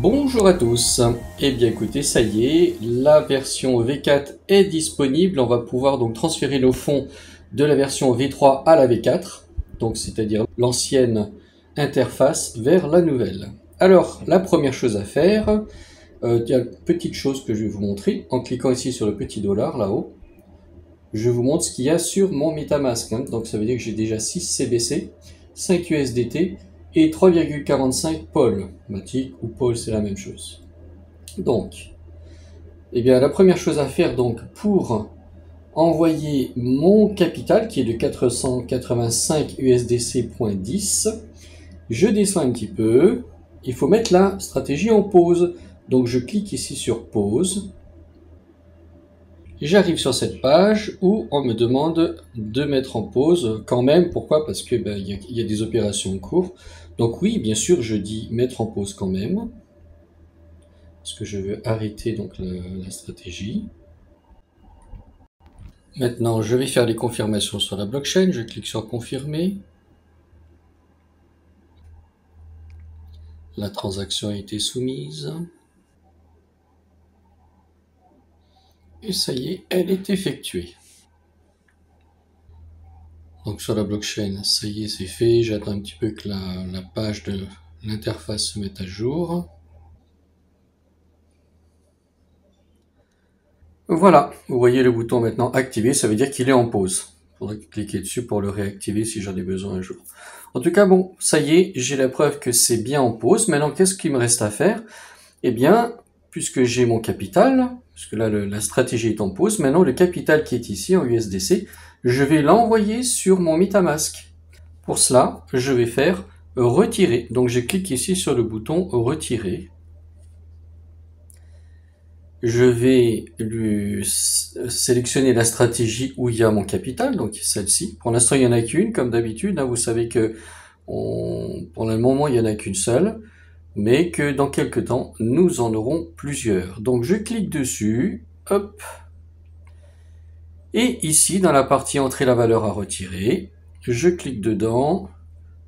Bonjour à tous, et bien écoutez, ça y est, la version V4 est disponible, on va pouvoir donc transférer nos fonds de la version V3 à la V4, donc c'est-à-dire l'ancienne interface vers la nouvelle. Alors, la première chose à faire, il y a une petite chose que je vais vous montrer, en cliquant ici sur le petit dollar là-haut, je vous montre ce qu'il y a sur mon MetaMask, donc ça veut dire que j'ai déjà 6 CBC, 5 USDT, et 3,45 Paul. Matic ou Paul, c'est la même chose. Donc, eh bien, la première chose à faire donc pour envoyer mon capital qui est de 485 USDC.10, je descends un petit peu. Il faut mettre la stratégie en pause. Donc, je clique ici sur pause. J'arrive sur cette page où on me demande de mettre en pause quand même. Pourquoi? Parce que y a des opérations en cours. Donc oui, bien sûr, je dis mettre en pause quand même. Parce que je veux arrêter donc la stratégie. Maintenant, je vais faire les confirmations sur la blockchain. Je clique sur confirmer. La transaction a été soumise. Et ça y est, elle est effectuée. Donc sur la blockchain, ça y est, c'est fait. J'attends un petit peu que la page de l'interface se mette à jour. Voilà, vous voyez le bouton maintenant activé, ça veut dire qu'il est en pause. Il faudrait cliquer dessus pour le réactiver si j'en ai besoin un jour. En tout cas, bon, ça y est, j'ai la preuve que c'est bien en pause. Maintenant, qu'est-ce qu'il me reste à faire? Eh bien, puisque j'ai mon capital, puisque là, la stratégie est en pause, maintenant, le capital qui est ici en USDC, je vais l'envoyer sur mon MetaMask. Pour cela, je vais faire retirer. Donc, je clique ici sur le bouton retirer. Je vais lui sélectionner la stratégie où il y a mon capital, donc celle-ci. Pour l'instant, il n'y en a qu'une, comme d'habitude. Vous savez que pour le moment, il n'y en a qu'une seule, mais que dans quelques temps, nous en aurons plusieurs. Donc, je clique dessus, hop. Et ici, dans la partie entrée la valeur à retirer, je clique dedans,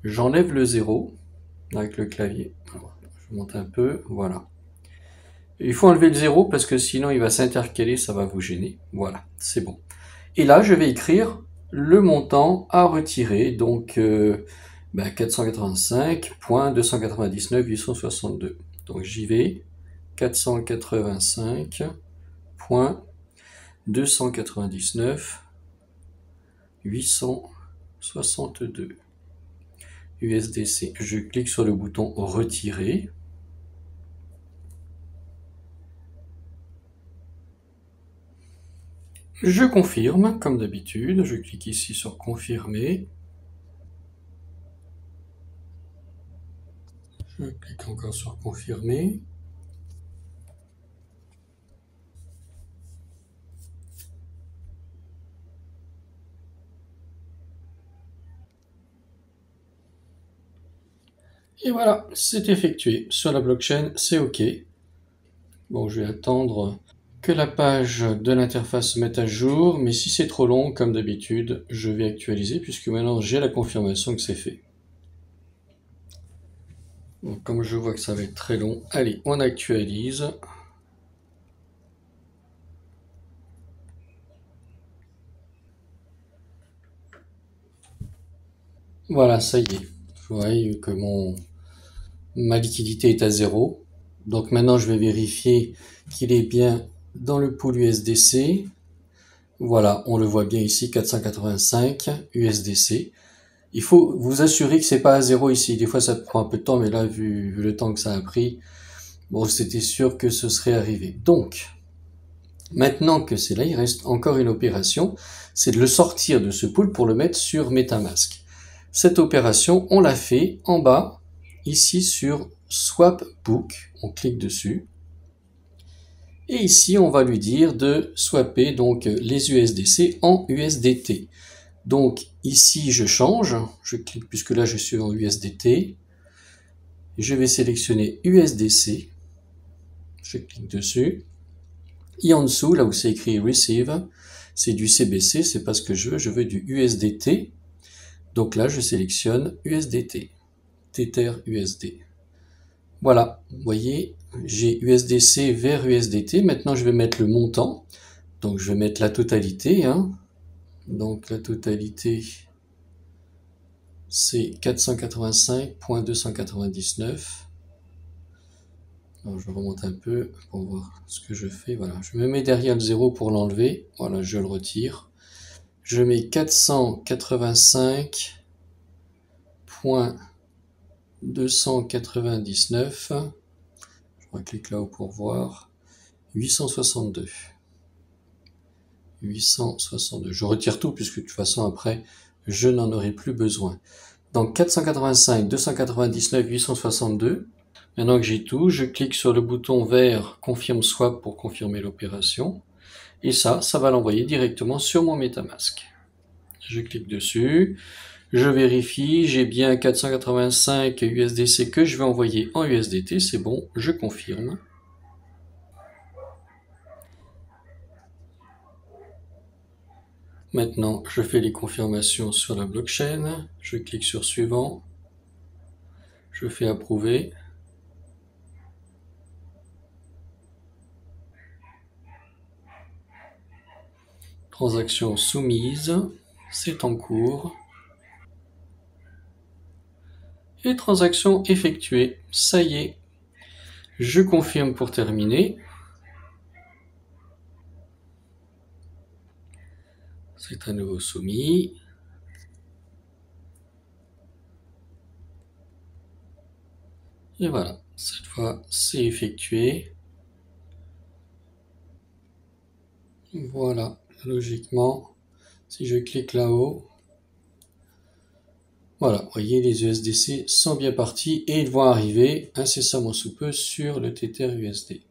j'enlève le 0 avec le clavier. Je monte un peu, voilà. Il faut enlever le 0 parce que sinon il va s'intercaler, ça va vous gêner. Voilà, c'est bon. Et là, je vais écrire le montant à retirer, donc 485.299.862. Donc j'y vais, 485.299.862 USDC. Je clique sur le bouton retirer. Je confirme, comme d'habitude, je clique ici sur confirmer. Je clique encore sur confirmer. Et voilà, c'est effectué. Sur la blockchain, c'est OK. Bon, je vais attendre que la page de l'interface se mette à jour, mais si c'est trop long, comme d'habitude, je vais actualiser, puisque maintenant j'ai la confirmation que c'est fait. Donc, comme je vois que ça va être très long, allez, on actualise. Voilà, ça y est. Vous voyez que ma liquidité est à 0. Donc maintenant, je vais vérifier qu'il est bien dans le pool USDC. Voilà, on le voit bien ici, 485 USDC. Il faut vous assurer que c'est pas à 0 ici. Des fois, ça prend un peu de temps, mais là, vu le temps que ça a pris, bon, c'était sûr que ce serait arrivé. Donc, maintenant que c'est là, il reste encore une opération, c'est de le sortir de ce pool pour le mettre sur MetaMask. Cette opération, on l'a fait en bas, ici sur Swap Book. On clique dessus. Et ici, on va lui dire de swapper donc les USDC en USDT. Donc ici, je change. Je clique puisque là, je suis en USDT. Je vais sélectionner USDC. Je clique dessus. Et en dessous, là où c'est écrit Receive, c'est du CBC. C'est pas ce que je veux. Je veux du USDT. Donc là, je sélectionne USDT. Tether USD. Voilà, vous voyez, j'ai USDC vers USDT. Maintenant, je vais mettre le montant. Donc, je vais mettre la totalité, hein. Donc, la totalité, c'est 485.299. Alors, je remonte un peu pour voir ce que je fais. Voilà, je me mets derrière le 0 pour l'enlever. Voilà, je le retire. Je mets 485.299. Je reclique là-haut pour voir. 862. 862. Je retire tout puisque de toute façon après, je n'en aurai plus besoin. Donc 485, 299, 862. Maintenant que j'ai tout, je clique sur le bouton vert Confirme Swap pour confirmer l'opération. Et ça va l'envoyer directement sur mon MetaMask. Je clique dessus. Je vérifie, j'ai bien 485 USDC que je vais envoyer en USDT. C'est bon, je confirme. Maintenant, je fais les confirmations sur la blockchain. Je clique sur Suivant. Je fais Approuver. Transaction soumise. C'est en cours. Et transaction effectuée. Ça y est. Je confirme pour terminer. C'est à nouveau soumis. Et voilà, cette fois c'est effectué. Voilà, logiquement, si je clique là-haut, voilà, vous voyez les USDC sont bien partis et ils vont arriver incessamment sous peu sur le Tether USD.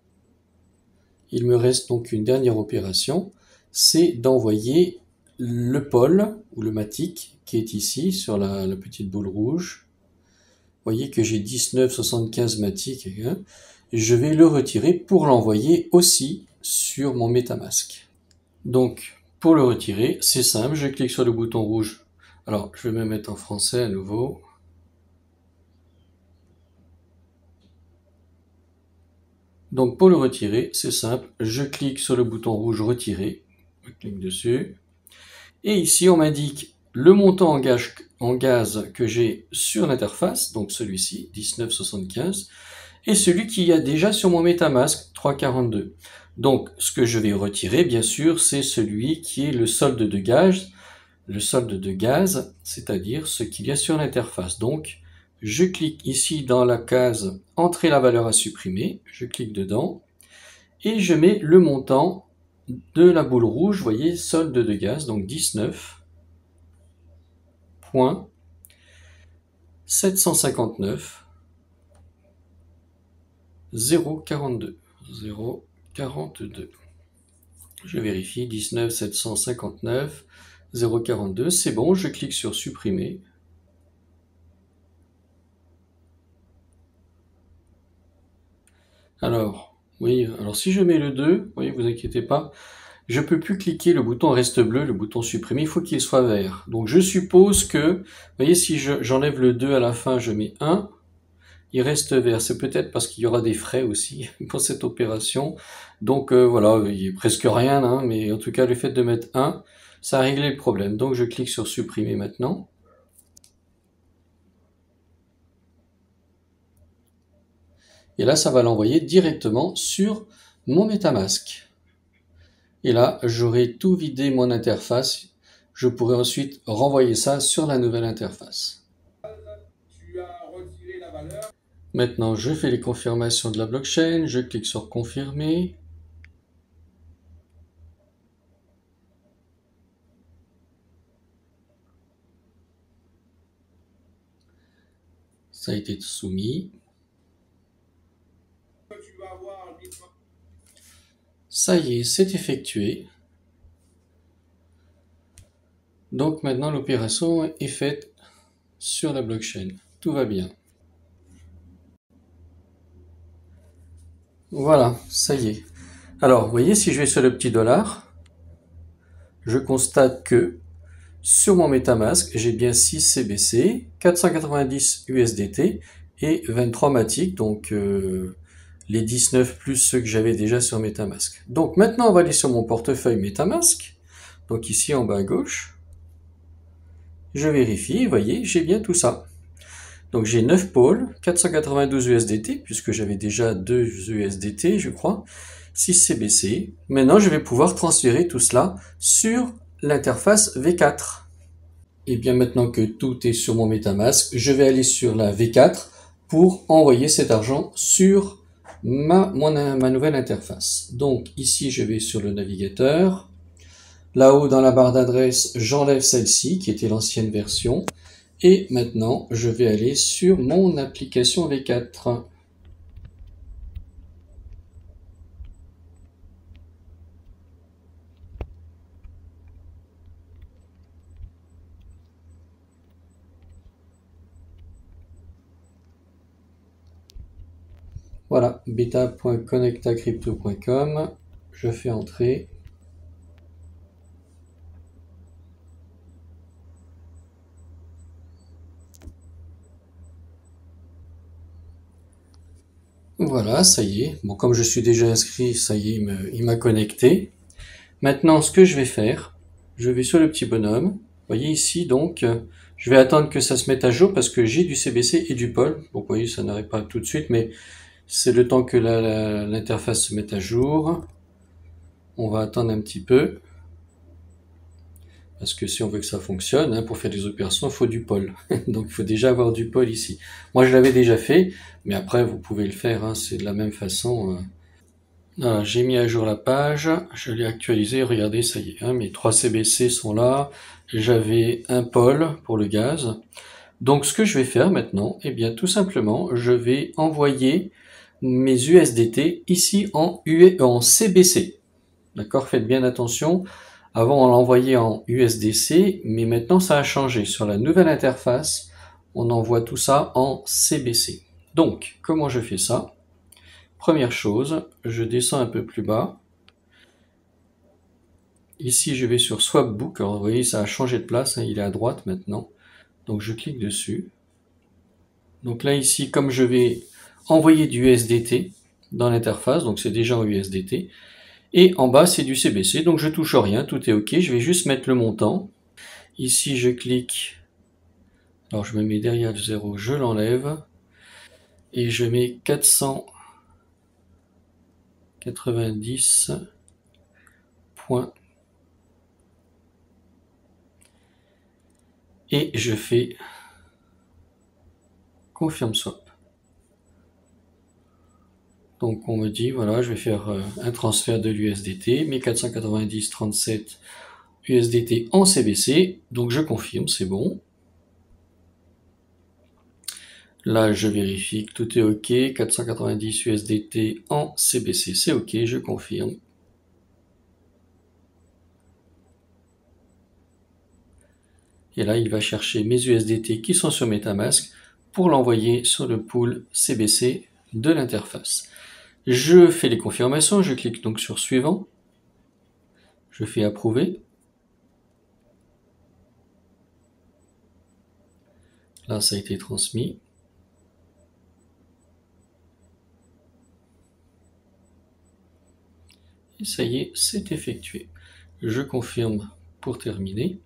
Il me reste donc une dernière opération, c'est d'envoyer le pôle ou le matic qui est ici sur la petite boule rouge. Vous voyez que j'ai 19,75 matic, hein, et je vais le retirer pour l'envoyer aussi sur mon MetaMask. Donc, pour le retirer, c'est simple, je clique sur le bouton rouge. Alors, je vais me mettre en français à nouveau. Donc, pour le retirer, c'est simple, je clique sur le bouton rouge retirer, je clique dessus. Et ici, on m'indique le montant en gaz que j'ai sur l'interface, donc celui-ci, 19,75, et celui qu'il y a déjà sur mon MetaMask, 3,42. Donc, ce que je vais retirer, bien sûr, c'est celui qui est le solde de gaz. Le solde de gaz, c'est-à-dire ce qu'il y a sur l'interface. Donc, je clique ici dans la case « Entrer la valeur à supprimer », je clique dedans, et je mets le montant de la boule rouge, vous voyez, solde de gaz, donc 19,759,042. 0,42. Je vérifie, 19,759,042. C'est bon, je clique sur supprimer. Alors, oui, alors si je mets le 2, vous voyez, vous inquiétez pas, je peux plus cliquer, le bouton reste bleu, le bouton supprimer, il faut qu'il soit vert. Donc je suppose que, vous voyez, si j'enlève le 2 à la fin, je mets 1, il reste vert. C'est peut-être parce qu'il y aura des frais aussi pour cette opération. Donc voilà, il n'y a presque rien, hein, mais en tout cas, le fait de mettre 1, ça a réglé le problème. Donc je clique sur supprimer maintenant. Et là, ça va l'envoyer directement sur mon MetaMask. Et là, j'aurai tout vidé mon interface. Je pourrai ensuite renvoyer ça sur la nouvelle interface. Maintenant, je fais les confirmations de la blockchain. Je clique sur confirmer. Ça a été soumis. Ça y est, c'est effectué. Donc maintenant, l'opération est faite sur la blockchain. Tout va bien. Voilà, ça y est. Alors, vous voyez, si je vais sur le petit dollar, je constate que sur mon MetaMask, j'ai bien 6 CBC, 490 USDT et 23 Matic, donc les 19 plus ceux que j'avais déjà sur MetaMask. Donc maintenant, on va aller sur mon portefeuille MetaMask. Donc ici en bas à gauche, je vérifie, vous voyez, j'ai bien tout ça. Donc j'ai 9 pôles, 492 USDT, puisque j'avais déjà 2 USDT, je crois, 6 CBC. Maintenant, je vais pouvoir transférer tout cela sur l'interface V4. Et bien maintenant que tout est sur mon MetaMask, je vais aller sur la V4 pour envoyer cet argent sur ma nouvelle interface. Donc ici, je vais sur le navigateur. Là-haut, dans la barre d'adresse, j'enlève celle-ci, qui était l'ancienne version. Et maintenant, je vais aller sur mon application V4. Voilà, beta.connectacrypto.com. Je fais entrer. Voilà, ça y est. Bon, comme je suis déjà inscrit, ça y est, il m'a connecté. Maintenant, ce que je vais faire, je vais sur le petit bonhomme. Vous voyez ici, donc, je vais attendre que ça se mette à jour parce que j'ai du CBC et du POL. Donc, vous voyez, ça n'arrive pas tout de suite, mais c'est le temps que l'interface se mette à jour. On va attendre un petit peu. Parce que si on veut que ça fonctionne, hein, pour faire des opérations, il faut du POL. Donc il faut déjà avoir du POL ici. Moi je l'avais déjà fait, mais après vous pouvez le faire, hein, c'est de la même façon. Voilà, j'ai mis à jour la page, je l'ai actualisé, regardez, ça y est, hein, mes 3 CBC sont là, j'avais un POL pour le gaz. Donc ce que je vais faire maintenant, eh bien tout simplement, je vais envoyer mes USDT ici en CBC. D'accord, faites bien attention. Avant, on l'envoyait en USDC, mais maintenant, ça a changé. Sur la nouvelle interface, on envoie tout ça en CBC. Donc, comment je fais ça? Première chose, je descends un peu plus bas. Ici, je vais sur Swapbook. Alors, vous voyez, ça a changé de place, hein, il est à droite maintenant. Donc, je clique dessus. Donc là, ici, comme je vais envoyer du USDT dans l'interface, donc c'est déjà en USDT, et en bas, c'est du CBC, donc je touche rien, tout est OK. Je vais juste mettre le montant. Ici, je clique. Alors, je me mets derrière le 0, je l'enlève. Et je mets 490 points. Et je fais Confirm Swap. Donc, on me dit, voilà, je vais faire un transfert de l'USDT, mes 490,37 USDT en CBC, donc je confirme, c'est bon. Là, je vérifie que tout est OK, 490 USDT en CBC, c'est OK, je confirme. Et là, il va chercher mes USDT qui sont sur MetaMask pour l'envoyer sur le pool CBC de l'interface. Je fais les confirmations, je clique donc sur Suivant, je fais Approuver. Là, ça a été transmis. Et ça y est, c'est effectué. Je confirme pour terminer.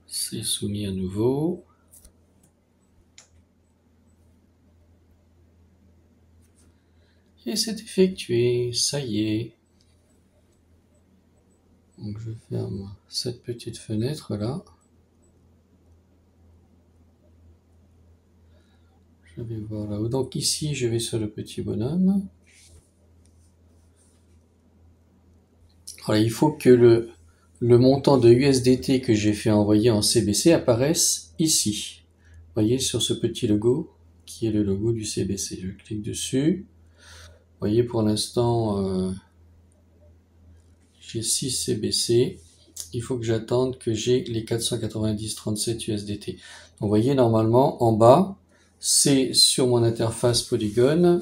C'est soumis à nouveau. Et c'est effectué, ça y est. Donc je ferme cette petite fenêtre là. Je vais voir là-haut. Donc ici, je vais sur le petit bonhomme. Voilà, il faut que le montant de USDT que j'ai fait envoyer en CBC apparaisse ici. Vous voyez, sur ce petit logo, qui est le logo du CBC. Je clique dessus. Vous voyez, pour l'instant, j'ai 6 CBC. Il faut que j'attende que j'ai les 490,37 USDT. Donc, vous voyez, normalement, en bas, c'est sur mon interface Polygon.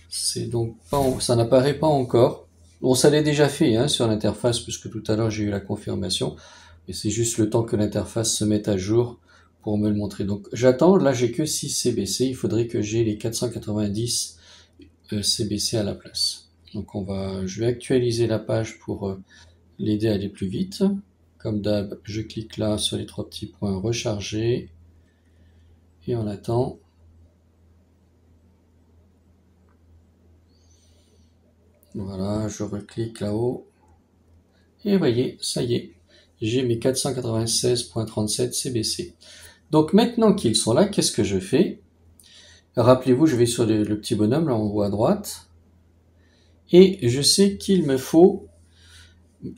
C'est donc pas, ça n'apparaît pas encore. Bon, ça l'est déjà fait hein, sur l'interface, puisque tout à l'heure j'ai eu la confirmation. Mais c'est juste le temps que l'interface se mette à jour pour me le montrer. Donc j'attends, là j'ai que 6 CBC, il faudrait que j'ai les 490 CBC à la place. Donc je vais actualiser la page pour l'aider à aller plus vite. Comme d'hab, je clique là sur les 3 petits points recharger et on attend. Voilà, je reclique là-haut et vous voyez, ça y est, j'ai mes 496.37 CBC. Donc maintenant qu'ils sont là, qu'est-ce que je fais? Rappelez-vous, je vais sur le petit bonhomme là en haut à droite et je sais qu'il me faut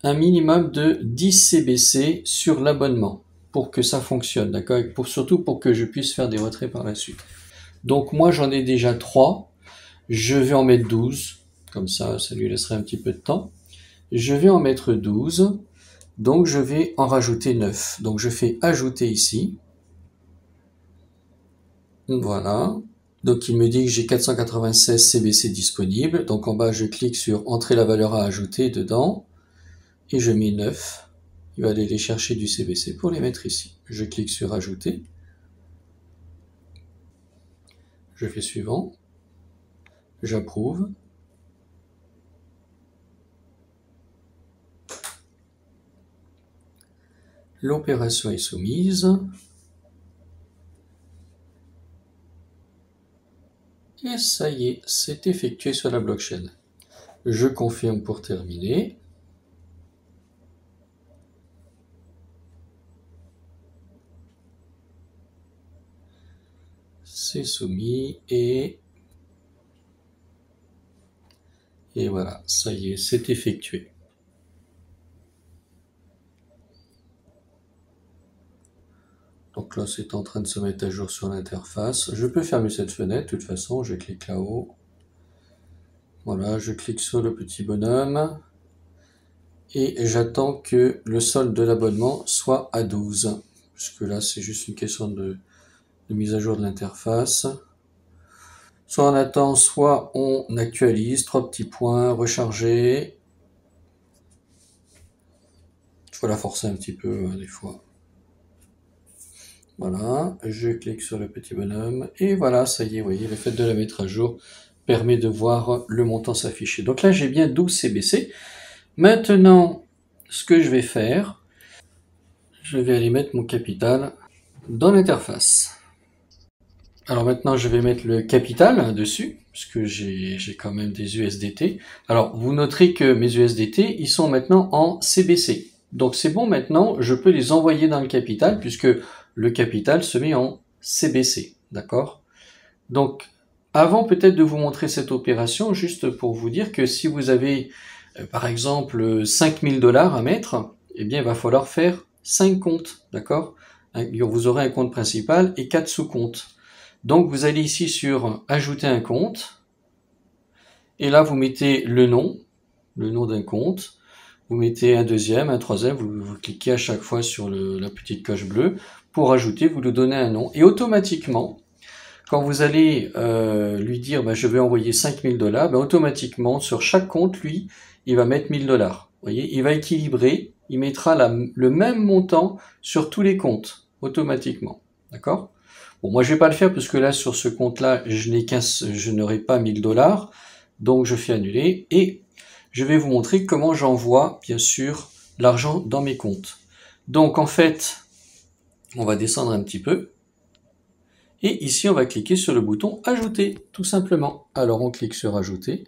un minimum de 10 CBC sur l'abonnement pour que ça fonctionne, d'accord? Surtout pour que je puisse faire des retraits par la suite. Donc moi j'en ai déjà 3, je vais en mettre 12, comme ça lui laisserait un petit peu de temps. Je vais en mettre 12, donc je vais en rajouter 9. Donc je fais ajouter ici. Voilà. Donc il me dit que j'ai 496 CBC disponibles. Donc en bas je clique sur entrer la valeur à ajouter dedans. Et je mets 9. Il va aller les chercher du CBC pour les mettre ici. Je clique sur ajouter. Je fais suivant. J'approuve. L'opération est soumise. Et ça y est, c'est effectué sur la blockchain. Je confirme pour terminer. C'est soumis et voilà, ça y est, c'est effectué. Donc là, c'est en train de se mettre à jour sur l'interface. Je peux fermer cette fenêtre, de toute façon, je clique là-haut. Voilà, je clique sur le petit bonhomme. Et j'attends que le solde de l'abonnement soit à 12. Puisque là, c'est juste une question de mise à jour de l'interface. Soit on attend, soit on actualise. 3 petits points, recharger. Il faut la forcer un petit peu, des fois. Voilà, je clique sur le petit bonhomme. Et voilà, ça y est, vous voyez, le fait de la mettre à jour permet de voir le montant s'afficher. Donc là, j'ai bien 12 CBC. Maintenant, ce que je vais faire, je vais aller mettre mon capital dans l'interface. Alors maintenant, je vais mettre le capital dessus, puisque j'ai quand même des USDT. Alors, vous noterez que mes USDT, ils sont maintenant en CBC. Donc c'est bon, maintenant, je peux les envoyer dans le capital, puisque le capital se met en CBC. D'accord? Donc, avant peut-être de vous montrer cette opération, juste pour vous dire que si vous avez, par exemple, 5000 $ à mettre, eh bien, il va falloir faire 5 comptes. D'accord? Vous aurez un compte principal et 4 sous-comptes. Donc vous allez ici sur ajouter un compte et là vous mettez le nom d'un compte, vous mettez un deuxième, un troisième, vous cliquez à chaque fois sur la petite coche bleue pour ajouter, vous lui donnez un nom et automatiquement quand vous allez lui dire je vais envoyer 5000 $, automatiquement sur chaque compte lui il va mettre 1000 $. Vous voyez, il va équilibrer, il mettra le même montant sur tous les comptes automatiquement, d'accord? Bon, moi je vais pas le faire parce que là sur ce compte-là, je n'aurai pas 1000 $, donc je fais annuler et je vais vous montrer comment j'envoie bien sûr l'argent dans mes comptes. Donc en fait, on va descendre un petit peu et ici on va cliquer sur le bouton ajouter tout simplement. Alors on clique sur ajouter.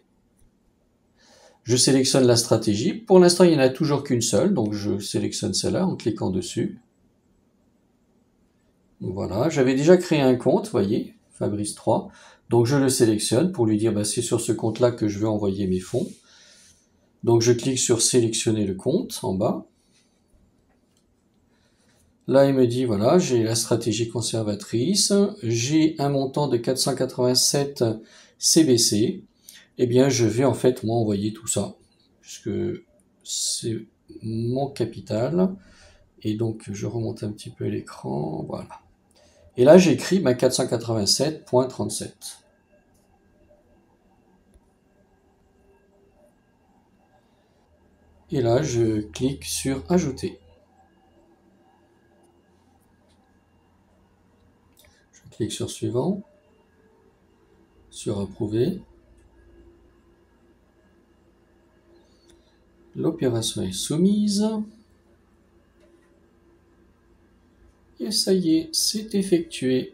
Je sélectionne la stratégie. Pour l'instant, il n'y en a toujours qu'une seule, donc je sélectionne celle-là en cliquant dessus. Voilà, j'avais déjà créé un compte, voyez, Fabrice 3. Donc je le sélectionne pour lui dire c'est sur ce compte-là que je veux envoyer mes fonds. Donc je clique sur sélectionner le compte en bas. Là il me dit voilà, j'ai la stratégie conservatrice, j'ai un montant de 487 CBC. Eh bien je vais en fait moi envoyer tout ça, puisque c'est mon capital. Et donc je remonte un petit peu l'écran, voilà. Et là j'écris ma 487.37. Et là, je clique sur ajouter. clique sur suivant, sur approuver. L'opération est soumise. Et ça y est, c'est effectué.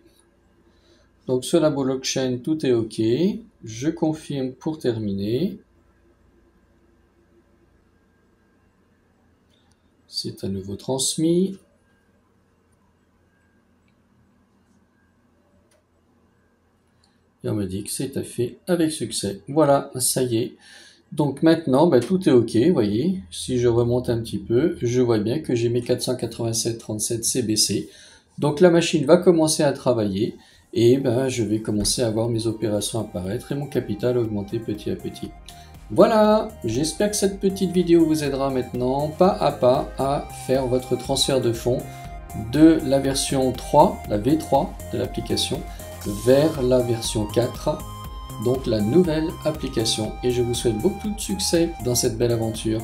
Donc sur la blockchain, tout est OK. Je confirme pour terminer. C'est à nouveau transmis. Et on me dit que c'est fait avec succès. Voilà, ça y est. Donc maintenant, tout est OK, vous voyez. Si je remonte un petit peu, je vois bien que j'ai mes 487,37 CBC. Donc la machine va commencer à travailler et je vais commencer à voir mes opérations apparaître et mon capital augmenter petit à petit. Voilà, j'espère que cette petite vidéo vous aidera maintenant, pas à pas, à faire votre transfert de fonds de la version 3, la V3 de l'application, vers la version 4, donc la nouvelle application. Et je vous souhaite beaucoup de succès dans cette belle aventure.